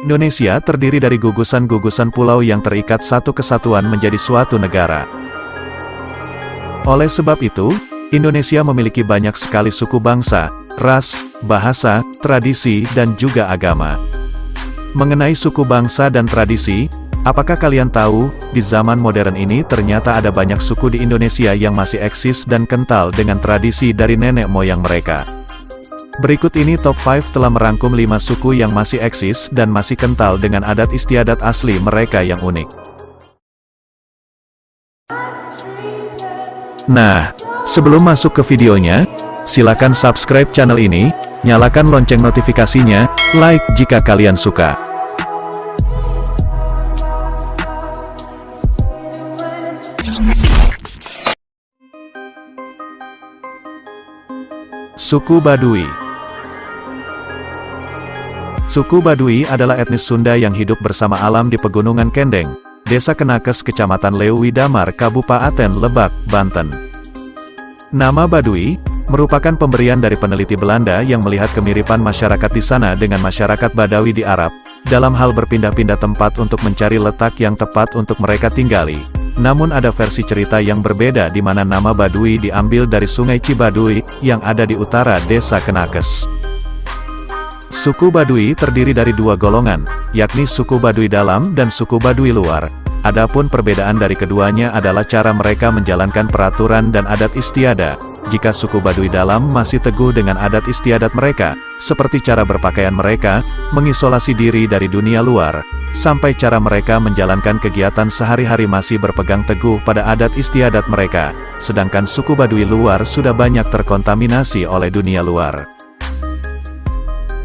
Indonesia terdiri dari gugusan-gugusan pulau yang terikat satu kesatuan menjadi suatu negara. Oleh sebab itu, Indonesia memiliki banyak sekali suku bangsa, ras, bahasa, tradisi, dan juga agama. Mengenai suku bangsa dan tradisi, apakah kalian tahu, di zaman modern ini ternyata ada banyak suku di Indonesia yang masih eksis dan kental dengan tradisi dari nenek moyang mereka. Berikut ini top 5 telah merangkum 5 suku yang masih eksis dan masih kental dengan adat istiadat asli mereka yang unik. Nah, sebelum masuk ke videonya, silakan subscribe channel ini, nyalakan lonceng notifikasinya, like jika kalian suka. Suku Baduy. Suku Baduy adalah etnis Sunda yang hidup bersama alam di Pegunungan Kendeng, Desa Kenakes, Kecamatan Leuwi Damar, Kabupaten Lebak, Banten. Nama Baduy merupakan pemberian dari peneliti Belanda yang melihat kemiripan masyarakat di sana dengan masyarakat Badawi di Arab, dalam hal berpindah-pindah tempat untuk mencari letak yang tepat untuk mereka tinggali. Namun ada versi cerita yang berbeda di mana nama Baduy diambil dari Sungai Cibaduy, yang ada di utara Desa Kenakes. Suku Baduy terdiri dari dua golongan, yakni suku Baduy dalam dan suku Baduy luar. Adapun perbedaan dari keduanya adalah cara mereka menjalankan peraturan dan adat istiadat. Jika suku Baduy dalam masih teguh dengan adat istiadat mereka, seperti cara berpakaian mereka, mengisolasi diri dari dunia luar, sampai cara mereka menjalankan kegiatan sehari-hari masih berpegang teguh pada adat istiadat mereka, sedangkan suku Baduy luar sudah banyak terkontaminasi oleh dunia luar.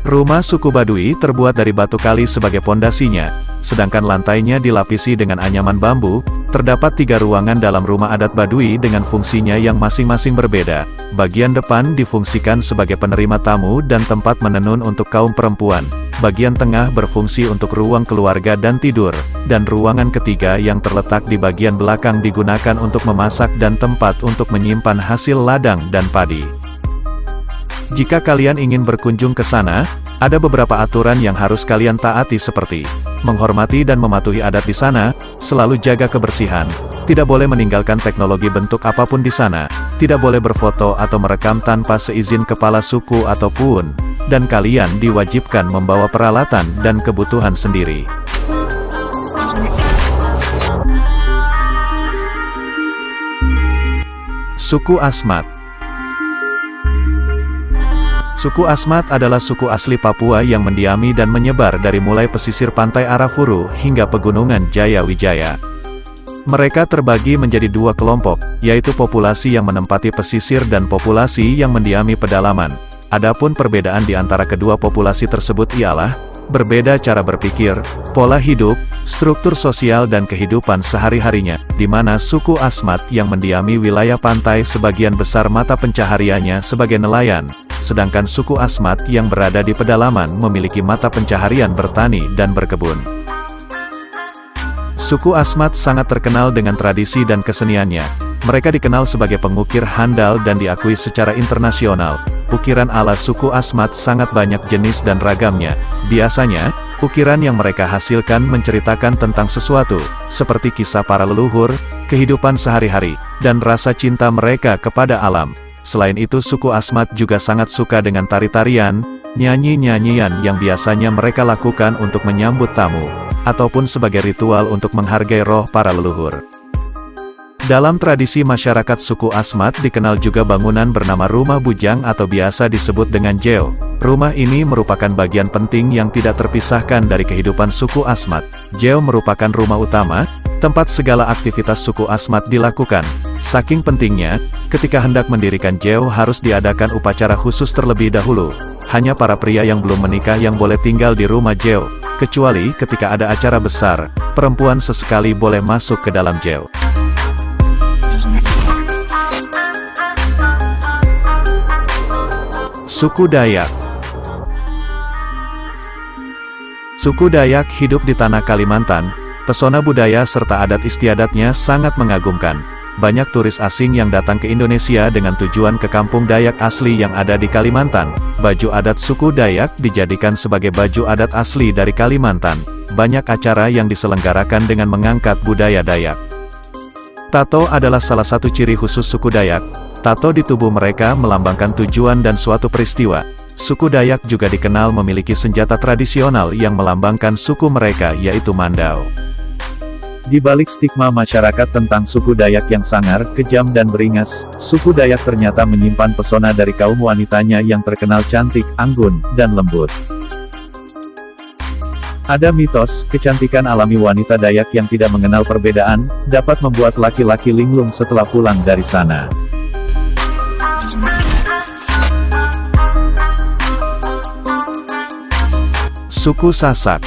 Rumah suku Baduy terbuat dari batu kali sebagai pondasinya, sedangkan lantainya dilapisi dengan anyaman bambu. Terdapat 3 ruangan dalam rumah adat Baduy dengan fungsinya yang masing-masing berbeda. Bagian depan difungsikan sebagai penerima tamu dan tempat menenun untuk kaum perempuan. Bagian tengah berfungsi untuk ruang keluarga dan tidur, dan ruangan ketiga yang terletak di bagian belakang digunakan untuk memasak dan tempat untuk menyimpan hasil ladang dan padi. Jika kalian ingin berkunjung ke sana, ada beberapa aturan yang harus kalian taati seperti menghormati dan mematuhi adat di sana, selalu jaga kebersihan, tidak boleh meninggalkan teknologi bentuk apapun di sana, tidak boleh berfoto atau merekam tanpa seizin kepala suku ataupun, dan kalian diwajibkan membawa peralatan dan kebutuhan sendiri. Suku Asmat. Suku Asmat adalah suku asli Papua yang mendiami dan menyebar dari mulai pesisir pantai Arafuru hingga pegunungan Jayawijaya. Mereka terbagi menjadi 2 kelompok, yaitu populasi yang menempati pesisir dan populasi yang mendiami pedalaman. Adapun perbedaan di antara kedua populasi tersebut ialah berbeda cara berpikir, pola hidup, struktur sosial dan kehidupan sehari-harinya, di mana suku Asmat yang mendiami wilayah pantai sebagian besar mata pencahariannya sebagai nelayan, sedangkan suku Asmat yang berada di pedalaman memiliki mata pencaharian bertani dan berkebun. Suku Asmat sangat terkenal dengan tradisi dan keseniannya. Mereka dikenal sebagai pengukir handal dan diakui secara internasional. Ukiran ala suku Asmat sangat banyak jenis dan ragamnya. Biasanya, ukiran yang mereka hasilkan menceritakan tentang sesuatu, seperti kisah para leluhur, kehidupan sehari-hari, dan rasa cinta mereka kepada alam. Selain itu suku Asmat juga sangat suka dengan tari-tarian, nyanyi-nyanyian yang biasanya mereka lakukan untuk menyambut tamu, ataupun sebagai ritual untuk menghargai roh para leluhur. Dalam tradisi masyarakat suku Asmat dikenal juga bangunan bernama Rumah Bujang atau biasa disebut dengan Jeo. Rumah ini merupakan bagian penting yang tidak terpisahkan dari kehidupan suku Asmat. Jeo merupakan rumah utama, tempat segala aktivitas suku Asmat dilakukan. Saking pentingnya, ketika hendak mendirikan Jeo harus diadakan upacara khusus terlebih dahulu. Hanya para pria yang belum menikah yang boleh tinggal di rumah Jeo. Kecuali ketika ada acara besar, perempuan sesekali boleh masuk ke dalam Jeo. Suku Dayak. Suku Dayak hidup di tanah Kalimantan. Pesona budaya serta adat istiadatnya sangat mengagumkan. banyak turis asing yang datang ke Indonesia dengan tujuan ke kampung Dayak asli yang ada di Kalimantan. Baju adat suku Dayak dijadikan sebagai baju adat asli dari Kalimantan. Banyak acara yang diselenggarakan dengan mengangkat budaya Dayak. Tato adalah salah satu ciri khusus suku Dayak. Tato di tubuh mereka melambangkan tujuan dan suatu peristiwa. Suku Dayak juga dikenal memiliki senjata tradisional yang melambangkan suku mereka, yaitu mandau. Di balik stigma masyarakat tentang suku Dayak yang sangar, kejam dan beringas, suku Dayak ternyata menyimpan pesona dari kaum wanitanya yang terkenal cantik, anggun, dan lembut. Ada mitos, kecantikan alami wanita Dayak yang tidak mengenal perbedaan, dapat membuat laki-laki linglung setelah pulang dari sana. Suku Sasak.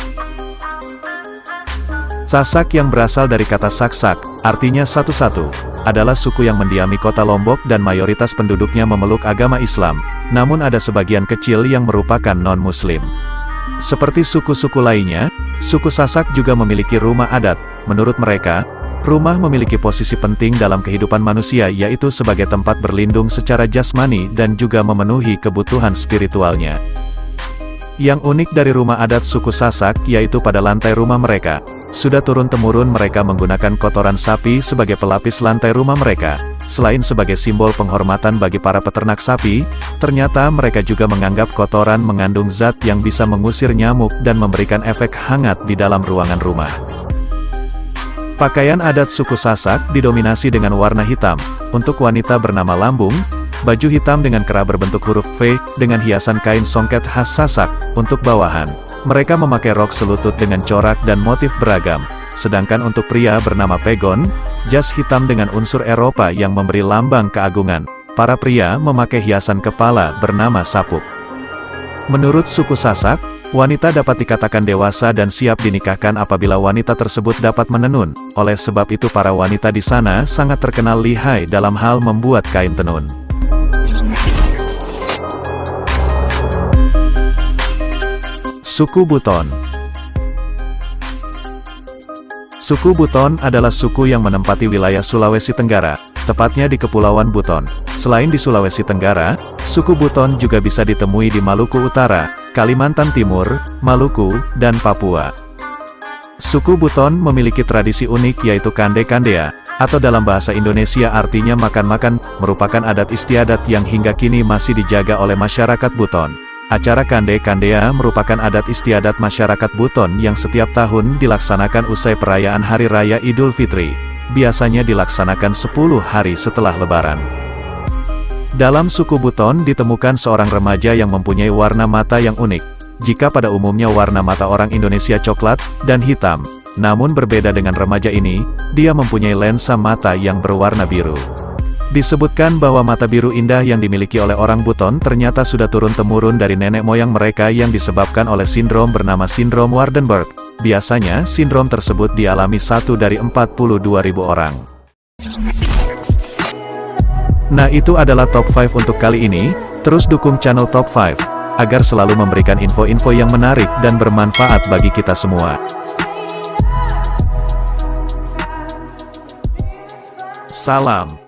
Sasak yang berasal dari kata saksak, artinya satu-satu, adalah suku yang mendiami kota Lombok dan mayoritas penduduknya memeluk agama Islam, namun ada sebagian kecil yang merupakan non-muslim. Seperti suku-suku lainnya, suku Sasak juga memiliki rumah adat. Menurut mereka, rumah memiliki posisi penting dalam kehidupan manusia, yaitu sebagai tempat berlindung secara jasmani dan juga memenuhi kebutuhan spiritualnya. Yang unik dari rumah adat suku Sasak yaitu pada lantai rumah mereka, sudah turun-temurun mereka menggunakan kotoran sapi sebagai pelapis lantai rumah mereka. Selain sebagai simbol penghormatan bagi para peternak sapi, ternyata mereka juga menganggap kotoran mengandung zat yang bisa mengusir nyamuk dan memberikan efek hangat di dalam ruangan rumah. Pakaian adat suku Sasak didominasi dengan warna hitam. Untuk wanita bernama Lambung, baju hitam dengan kera berbentuk huruf V, dengan hiasan kain songket khas Sasak. Untuk bawahan, mereka memakai rok selutut dengan corak dan motif beragam. Sedangkan untuk pria bernama Pegon, jas hitam dengan unsur Eropa yang memberi lambang keagungan. Para pria memakai hiasan kepala bernama sapuk. Menurut suku Sasak, wanita dapat dikatakan dewasa dan siap dinikahkan apabila wanita tersebut dapat menenun. Oleh sebab itu para wanita di sana sangat terkenal lihai dalam hal membuat kain tenun. Suku Buton. Suku Buton adalah suku yang menempati wilayah Sulawesi Tenggara, tepatnya di Kepulauan Buton. Selain di Sulawesi Tenggara, suku Buton juga bisa ditemui di Maluku Utara, Kalimantan Timur, Maluku, dan Papua. Suku Buton memiliki tradisi unik yaitu kande-kandea, atau dalam bahasa Indonesia artinya makan-makan, merupakan adat istiadat yang hingga kini masih dijaga oleh masyarakat Buton. Acara kande-kandea merupakan adat istiadat masyarakat Buton yang setiap tahun dilaksanakan usai perayaan Hari Raya Idul Fitri. Biasanya dilaksanakan 10 hari setelah Lebaran. Dalam suku Buton ditemukan seorang remaja yang mempunyai warna mata yang unik. Jika pada umumnya warna mata orang Indonesia coklat dan hitam, namun berbeda dengan remaja ini, dia mempunyai lensa mata yang berwarna biru. Disebutkan bahwa mata biru indah yang dimiliki oleh orang Buton ternyata sudah turun-temurun dari nenek moyang mereka yang disebabkan oleh sindrom bernama sindrom Waardenburg. Biasanya, sindrom tersebut dialami 1 dari 42.000 orang. Nah, itu adalah top 5 untuk kali ini. Terus dukung channel Top 5, agar selalu memberikan info-info yang menarik dan bermanfaat bagi kita semua. Salam.